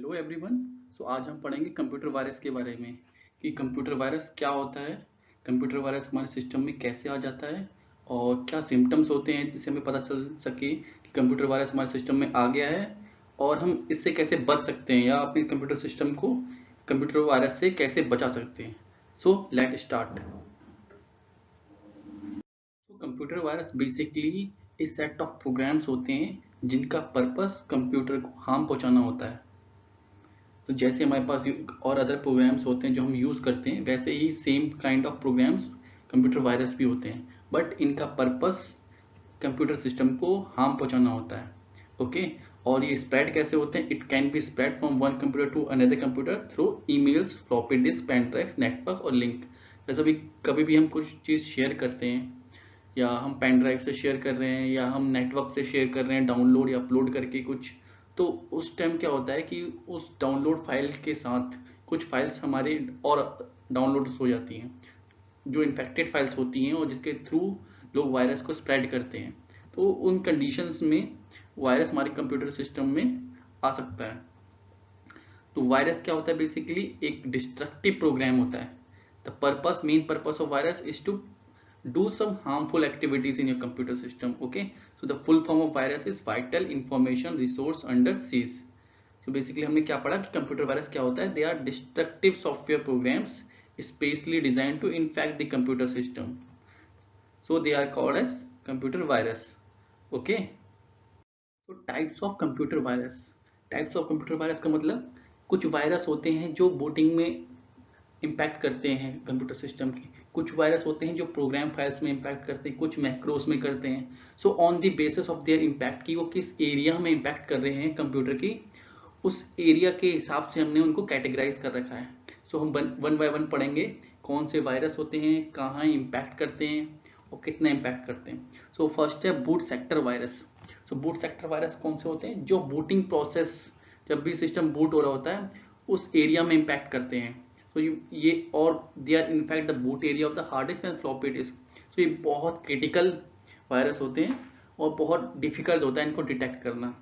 Hello everyone. आज हम पढ़ेंगे कंप्यूटर वायरस के बारे में कि कंप्यूटर वायरस क्या होता है, कंप्यूटर वायरस हमारे सिस्टम में कैसे आ जाता है और क्या सिम्टम्स होते हैं जिससे हमें पता चल सके कि कंप्यूटर वायरस हमारे सिस्टम में आ गया है और हम इससे कैसे बच सकते हैं या अपने कंप्यूटर सिस्टम को कंप्यूटर वायरस से कैसे बचा सकते हैं। Let start. Computer virus basically इस सेट ऑफ प्रोग्राम्स होते हैं जिनका पर्पस कंप्यूटर को हार्म पहुंचाना होता है। तो जैसे हमारे पास और अदर प्रोग्राम्स होते हैं जो हम यूज़ करते हैं, वैसे ही same kind of programs computer virus भी होते हैं, बट इनका पर्पस कंप्यूटर सिस्टम को हार्म पहुंचाना होता है। ओके। और ये स्प्रेड कैसे होते हैं? It can be spread from one computer to another computer through emails, floppy disk, pen drive, network और लिंक। जैसे भी कभी भी हम कुछ चीज़ शेयर करते हैं, या हम पेन ड्राइव से शेयर कर रहे हैं या हम नेटवर्क से शेयर कर रहे हैं डाउनलोड या अपलोड करके कुछ, तो उस टाइम क्या होता है कि उस डाउनलोड फाइल के साथ कुछ फाइल्स हमारे और डाउनलोड हो जाती हैं जो इन्फेक्टेड फाइल्स होती हैं और जिसके थ्रू लोग वायरस को स्प्रेड करते हैं। तो उन कंडीशंस में वायरस हमारे कंप्यूटर सिस्टम में आ सकता है। तो वायरस क्या होता है? बेसिकली एक डिस्ट्रक्टिव प्रोग्राम होता है। The main purpose of virus is to do some harmful activities in your computer system. Okay, so the full form of virus is vital information resource under siege. So basically हमने क्या पढ़ा कि computer virus क्या होता है? They are destructive software programs specially designed to infect the computer system. So they are called as computer virus. Okay. तो types of computer virus. Types of computer virus का मतलब कुछ वायरस होते हैं जो बूटिंग में इम्पैक्ट करते हैं कंप्यूटर सिस्टम की, कुछ वायरस होते हैं जो प्रोग्राम फाइल्स में इम्पैक्ट करते हैं, कुछ मैक्रोस में करते हैं। So on the basis of their impact की वो किस एरिया में इम्पैक्ट कर रहे हैं कंप्यूटर की, उस एरिया के हिसाब से हमने उनको कैटेगराइज कर रखा है। हम वन बाय वन पढ़ेंगे कौन से वायरस होते हैं, कहाँ इम्पैक्ट करते हैं और कितना इम्पैक्ट करते हैं। फर्स्ट है boot sector virus. Boot sector virus कौन से होते हैं? जो बूटिंग प्रोसेस, जब भी सिस्टम बूट हो रहा होता है उस एरिया में इम्पैक्ट करते हैं। ये और they are in fact the boot area of the hard disk and floppy disk. ये बहुत क्रिटिकल वायरस होते हैं और बहुत डिफिकल्ट होता है इनको डिटेक्ट करना।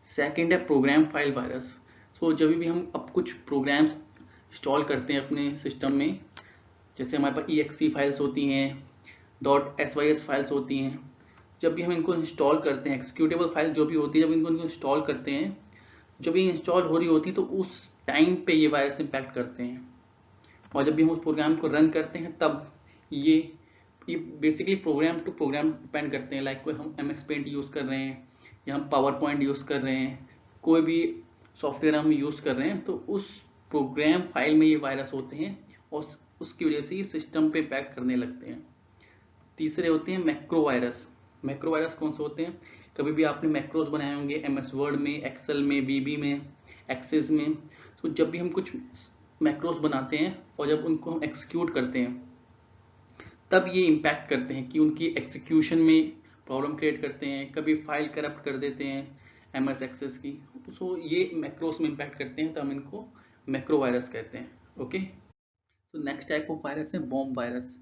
सेकेंड है प्रोग्राम फाइल वायरस। जब भी हम अब कुछ प्रोग्राम्स इंस्टॉल करते हैं अपने सिस्टम में, जैसे हमारे पास EXE फाइल्स होती हैं, .sys फाइल्स होती हैं, जब भी हम इनको इंस्टॉल करते हैं, एक्सिक्यूटेबल फाइल जो भी होती है, जब इनको इंस्टॉल करते हैं, जब ये इंस्टॉल हो रही होती है तो उस टाइम पे ये वायरस इम्पैक्ट करते हैं। और जब भी हम उस प्रोग्राम को रन करते हैं तब ये basically program to program depend करते हैं। लाइक कोई हम MS पेंट यूज़ कर रहे हैं या हम पावर पॉइंट यूज़ कर रहे हैं, कोई भी सॉफ्टवेयर हम यूज़ कर रहे हैं, तो उस प्रोग्राम फाइल में ये वायरस होते हैं और उसकी वजह से ये सिस्टम पे इम्पैक्ट करने लगते हैं। तीसरे होते हैं मैक्रो वायरस। मैक्रो वायरस कौन से होते हैं? कभी भी आपने मैक्रोज बनाए होंगे MS वर्ड में, एक्सेल में, VB में, एक्सेस में। जब भी हम कुछ मैक्रोज बनाते हैं और जब उनको हम एक्सिक्यूट करते हैं तब ये इम्पैक्ट करते हैं कि उनकी एक्सिक्यूशन में प्रॉब्लम क्रिएट करते हैं, कभी फाइल करप्ट कर देते हैं MS एक्सेस की। ये मैक्रोज में इम्पैक्ट करते हैं तो हम इनको मैक्रो वायरस कहते हैं। Okay. Next type of virus है बॉम्ब वायरस।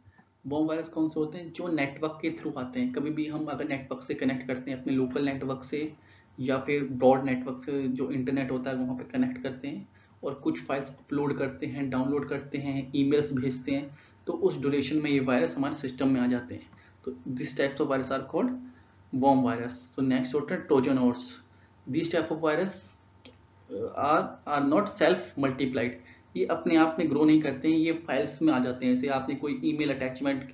बॉम्ब वायरस कौन से होते हैं? जो नेटवर्क के थ्रू आते हैं। कभी भी हम अगर नेटवर्क से कनेक्ट करते हैं, अपने लोकल नेटवर्क से या फिर ब्रॉड नेटवर्क से, जो इंटरनेट होता है वहाँ पे कनेक्ट करते हैं और कुछ फाइल्स अपलोड करते हैं, डाउनलोड करते हैं, ईमेल्स भेजते हैं, तो उस ड्यूरेशन में ये वायरस हमारे सिस्टम में आ जाते हैं। तो this types of virus are called bomb virus. Next होता है Trojan horse. This type of virus are not self multiplied. ये अपने आप में ग्रो नहीं करते हैं, ये फाइल्स में आ जाते हैं। जैसे आपने कोई ईमेल अटैचमेंट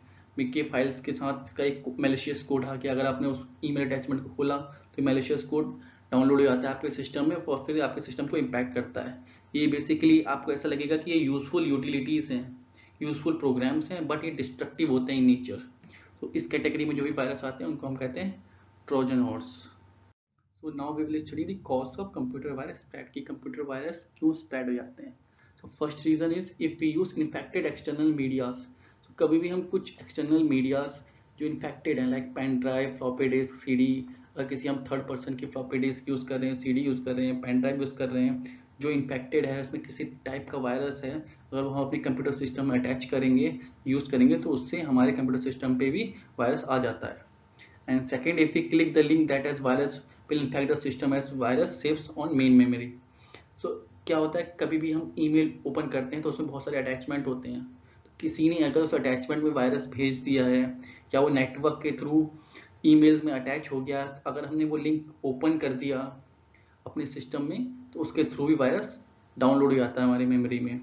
के फाइल्स के साथ इसका एक मैलिशियस कोड आ गया, अगर आपने उस ईमेल अटैचमेंट को खोला तो मैलिशियस कोड डाउनलोड हो जाता है आपके सिस्टम में और फिर आपके सिस्टम को इम्पैक्ट करता है। ये बेसिकली आपको ऐसा लगेगा कि ये यूजफुल यूटिलिटीज हैं, यूजफुल प्रोग्राम्स हैं, बट ये डिस्ट्रक्टिव होते हैं इन नेचर। तो इस कैटेगरी में जो भी वायरस आते हैं उनको हम कहते हैं Trojan horse. now we will study the cause of computer virus spread, कि कंप्यूटर वायरस क्यों स्प्रेड हो जाते हैं। First reason is if we use infected external medias. कभी भी हम कुछ एक्सटर्नल मीडियाज जो इन्फेक्टेड हैं, like pen drive, floppy disk, CD, अगर किसी हम थर्ड पर्सन की फ्लॉपी डिस्क यूज कर रहे हैं, CD यूज कर रहे हैं, पेन ड्राइव यूज कर रहे हैं, जो इन्फेक्टेड है, उसमें किसी टाइप का वायरस है, अगर हम अपने कंप्यूटर सिस्टम में अटैच करेंगे, यूज करेंगे, तो उससे हमारे कंप्यूटर सिस्टम पे भी वायरस आ जाता है। And second, if we click the link that has virus will infect the system as virus saves on main memory. सो क्या होता है, कभी भी हम ईमेल ओपन करते हैं तो उसमें बहुत सारे अटैचमेंट होते हैं। तो किसी ने अगर उस अटैचमेंट में वायरस भेज दिया है या वो नेटवर्क के थ्रू ईमेल्स में अटैच हो गया, अगर हमने वो लिंक ओपन कर दिया अपने सिस्टम में तो उसके थ्रू भी वायरस डाउनलोड हो जाता है हमारी मेमोरी में।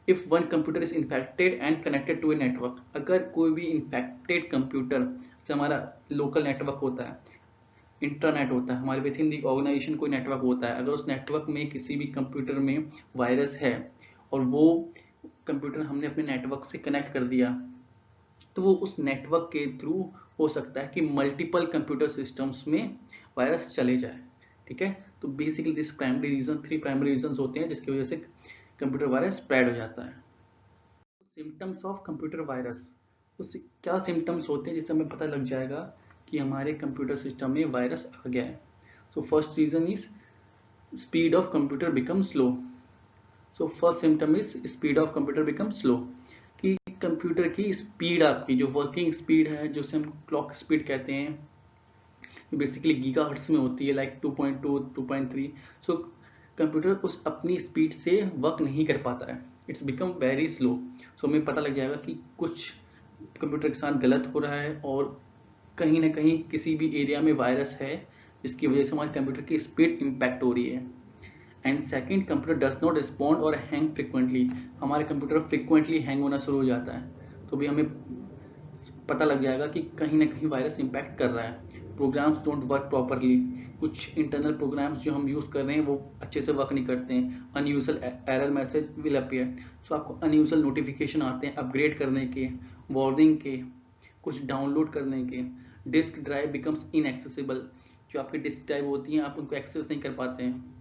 If one computer is infected and connected to a network, अगर कोई भी इन्फेक्टेड कंप्यूटर से हमारा लोकल नेटवर्क होता है, इंटरनेट होता है, हमारे विद इन दी ऑर्गेनाइजेशन कोई नेटवर्क होता है, अगर उस नेटवर्क में किसी भी कंप्यूटर में वायरस है और वो कंप्यूटर हमने अपने नेटवर्क से कनेक्ट कर दिया, तो वो उस नेटवर्क के थ्रू हो सकता है कि मल्टीपल कंप्यूटर सिस्टम्स में वायरस चले जाए। ठीक है, तो basically this primary reason, 3 primary reason होते हैं जिसकी वजह से कंप्यूटर वायरस स्प्रेड हो जाता है। सिम्टम्स ऑफ कंप्यूटर वायरस, उससे क्या सिम्टम्स होते हैं जिससे हमें पता लग जाएगा कि हमारे कंप्यूटर सिस्टम में वायरस आ गया है। So first reason is speed of computer become slow. So first symptom is speed of computer become slow, कि कंप्यूटर की स्पीड, आपकी जो वर्किंग स्पीड है, जो हम क्लॉक स्पीड कहते हैं, जो बेसिकली गीगाहर्ट्ज में होती है, लाइक 2.2 2.3। सो कंप्यूटर उस अपनी स्पीड से वर्क नहीं कर पाता है, इट्स बिकम वेरी स्लो। सो हमें पता लग जाएगा कि कुछ कंप्यूटर के साथ गलत हो रहा है और कहीं ना कहीं किसी भी एरिया में वायरस है जिसकी वजह से हमारे कंप्यूटर की स्पीड इम्पैक्ट हो रही है। And second, computer does not respond और हैंग फ्रिक्वेंटली, हमारे कंप्यूटर फ्रिक्वेंटली हैंग होना शुरू हो जाता है, तो भी हमें पता लग जाएगा कि कहीं ना कहीं वायरस इम्पैक्ट कर रहा है। प्रोग्राम्स डोंट वर्क प्रॉपरली, कुछ इंटरनल प्रोग्राम्स जो हम यूज कर रहे हैं वो अच्छे से वर्क नहीं करते हैं। Unusual error message will appear, so आपको अनयूजुअल नोटिफिकेशन आते हैं अपग्रेड करने के, वार्निंग के, कुछ डाउनलोड करने के। डिस्क ड्राइव बिकम्स इनएक्सेसिबल, जो आपकी डिस्क ड्राइव होती हैं आप उनको एक्सेस नहीं कर पाते हैं।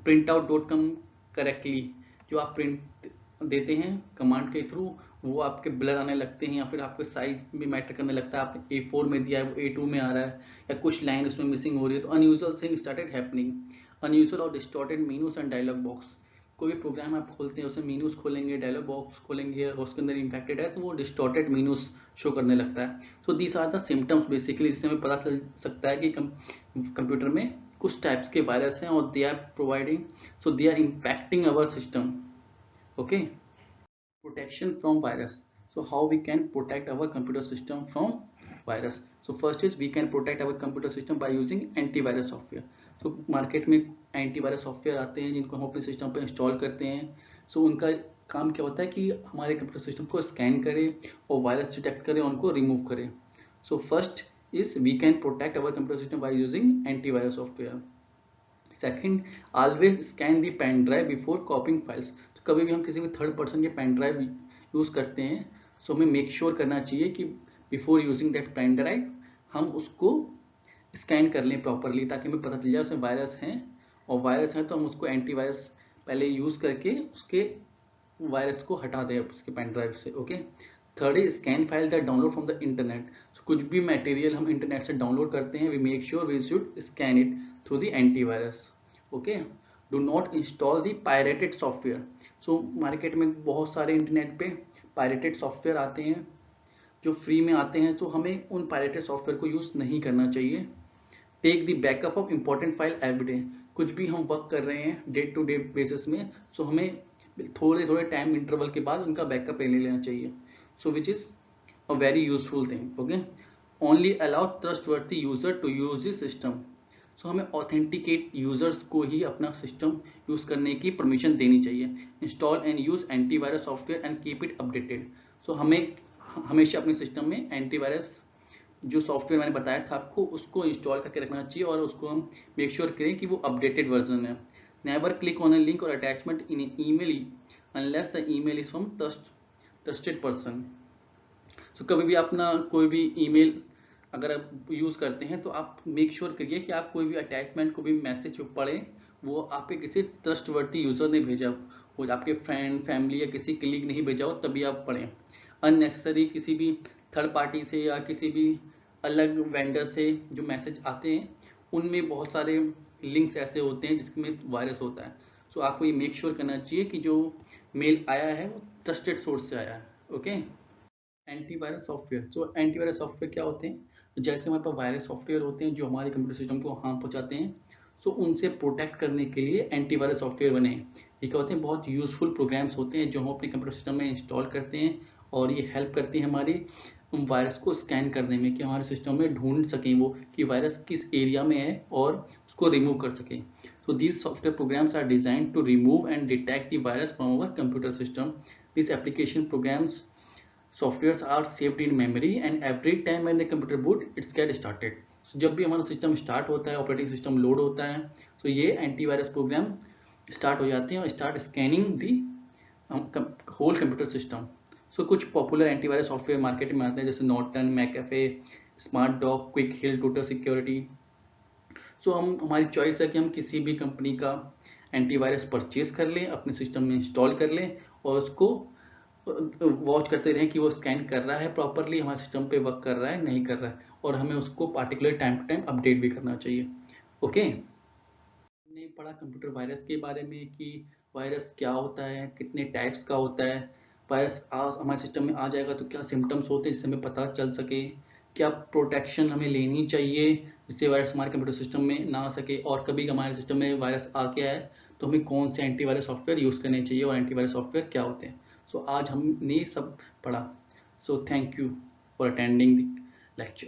प्रिंट आउट डॉट कम करेक्टली, जो आप प्रिंट देते हैं कमांड के थ्रू वो आपके ब्लर आने लगते हैं या फिर आपके साइज में मैटर करने लगता है, आपने A4 में दिया है वो A2 में आ रहा है या कुछ लाइन उसमें मिसिंग हो रही है, तो unusual thing started happening. Unusual और distorted menus and dialog box, कोई भी प्रोग्राम आप खोलते हैं उसमें मेनूज खोलेंगे, डायलॉग बॉक्स खोलेंगे और उसके अंदर इम्पैक्टेड है तो वो डिस्टॉर्टेड मेनूज शो करने लगता है। So these are the symptoms basically, जिससे हमें पता चल सकता है कि कंप्यूटर में कुछ टाइप्स के वायरस हैं और they are providing, so they are impacting our system. Okay, protection from virus. So how we can protect our computer system from virus? So first is we can protect our computer system by using antivirus software. So market में antivirus software आते हैं जिनको हम अपने system पर install करते हैं। So उनका काम क्या होता है कि हमारे कंप्यूटर सिस्टम को स्कैन करे और वायरस डिटेक्ट करे और उनको रिमूव करे। So first is we can protect our computer system by using antivirus software. Second, always scan the pen drive before copying files. तो कभी भी हम किसी भी थर्ड पर्सन की पेन ड्राइव यूज करते हैं सो हमें मेक श्योर करना चाहिए कि before using that pen drive हम उसको स्कैन कर लें प्रॉपरली, ताकि हमें पता चल जाए उसमें वायरस हैं, और वायरस है तो हम उसको एंटीवायरस पहले यूज करके उसके वायरस को हटा दें उसके पेन ड्राइव से। Okay, third is scan file that download from the internet. कुछ भी मटेरियल हम इंटरनेट से डाउनलोड करते हैं we make sure we should scan it through the antivirus. Okay, do not install the pirated software. So market में बहुत सारे internet पे पायरेटेड सॉफ्टवेयर आते हैं जो फ्री में आते हैं, तो हमें उन पायरेटेड सॉफ्टवेयर को यूज नहीं करना चाहिए। Take the backup of important file every day, कुछ भी हम वर्क कर रहे हैं डे टू डे बेसिस में, सो हमें थोड़े थोड़े टाइम इंटरवल के बाद उनका बैकअप ले लेना चाहिए। So which is a very useful thing. Okay, only allow trustworthy user to use this system. So हमें ऑथेंटिकेट यूजर्स को ही अपना सिस्टम यूज करने की परमिशन देनी चाहिए। Install and use antivirus software and keep it updated. So हमें हमेशा अपने सिस्टम में एंटीवायरस जो सॉफ्टवेयर मैंने बताया था आपको उसको इंस्टॉल करके रखना चाहिए और उसको हम मेक श्योर करें कि वो अपडेटेड वर्जन है। Never click on a link और attachment in email unless the email is from trusted person. So कभी भी अपना कोई भी ईमेल अगर आप यूज करते हैं तो आप मेक श्योर करिए कि आप कोई भी अटैचमेंट, कोई भी मैसेज पढ़ें वो आपके किसी ट्रस्टवर्दी यूजर ने भेजा हो, आपके फ्रेंड फैमिली या किसी कलीग नहीं भेजा हो तभी आप पढ़ें। अननेसेसरी किसी भी थर्ड पार्टी से या किसी भी अलग वेंडर से जो मैसेज आते हैं उनमें बहुत सारे लिंक्स ऐसे होते हैं जिसमें वायरस होता है। सो आपको ये मेक श्योर करना चाहिए कि जो मेल आया है वो ट्रस्टेड सोर्स से आया है। Okay, antivirus software. So antivirus software क्या होते हैं? जैसे हमारे पास वायरस सॉफ्टवेयर होते हैं जो हमारे कंप्यूटर सिस्टम को हार्म पहुंचाते हैं, सो उनसे प्रोटेक्ट करने के लिए एंटीवायरस सॉफ्टवेयर बने हैं। ये क्या होते हैं, बहुत यूजफुल प्रोग्राम्स होते हैं जो हम अपने कंप्यूटर सिस्टम में इंस्टॉल करते हैं, और ये हेल्प करती है हमारी वायरस को स्कैन करने में, कि हमारे सिस्टम में ढूंढ सकें वो कि वायरस किस एरिया में है और उसको रिमूव कर सकें। So these software programs are designed to remove and detect the virus from our computer system. These application programs softwares are saved in memory and every time when the computer boot it's get started. So जब भी हमारा system start होता है, operating system load होता है, तो ये antivirus program start हो जाते हैं और start scanning the whole computer system. So कुछ पॉपुलर एंटीवायरस सॉफ्टवेयर मार्केट में आते हैं, जैसे Norton, McAfee, Smart Dog, Quick Heal, Total Security. So हमारी चॉइस है कि हम किसी भी कंपनी का एंटीवायरस परचेज कर लें, अपने सिस्टम में इंस्टॉल कर लें और उसको वॉच करते रहें कि वो स्कैन कर रहा है प्रॉपरली, हमारे सिस्टम पे वर्क कर रहा है नहीं कर रहा है, और हमें उसको particular time to time update भी करना चाहिए। ओके, हमने पढ़ा कंप्यूटर वायरस के बारे में कि वायरस क्या होता है, कितने टाइप्स का होता है, वायरस हमारे सिस्टम में आ जाएगा तो क्या सिम्टम्स होते हैं जिससे हमें पता चल सके, क्या प्रोटेक्शन हमें लेनी चाहिए जिससे वायरस हमारे कंप्यूटर सिस्टम में ना आ सके, और कभी हमारे सिस्टम में वायरस आ गया है तो हमें कौन से एंटीवायरस सॉफ्टवेयर यूज़ करने चाहिए और एंटीवायरस सॉफ्टवेयर क्या होते हैं। सो आज हमने सब पढ़ा। So thank you for attending the lecture.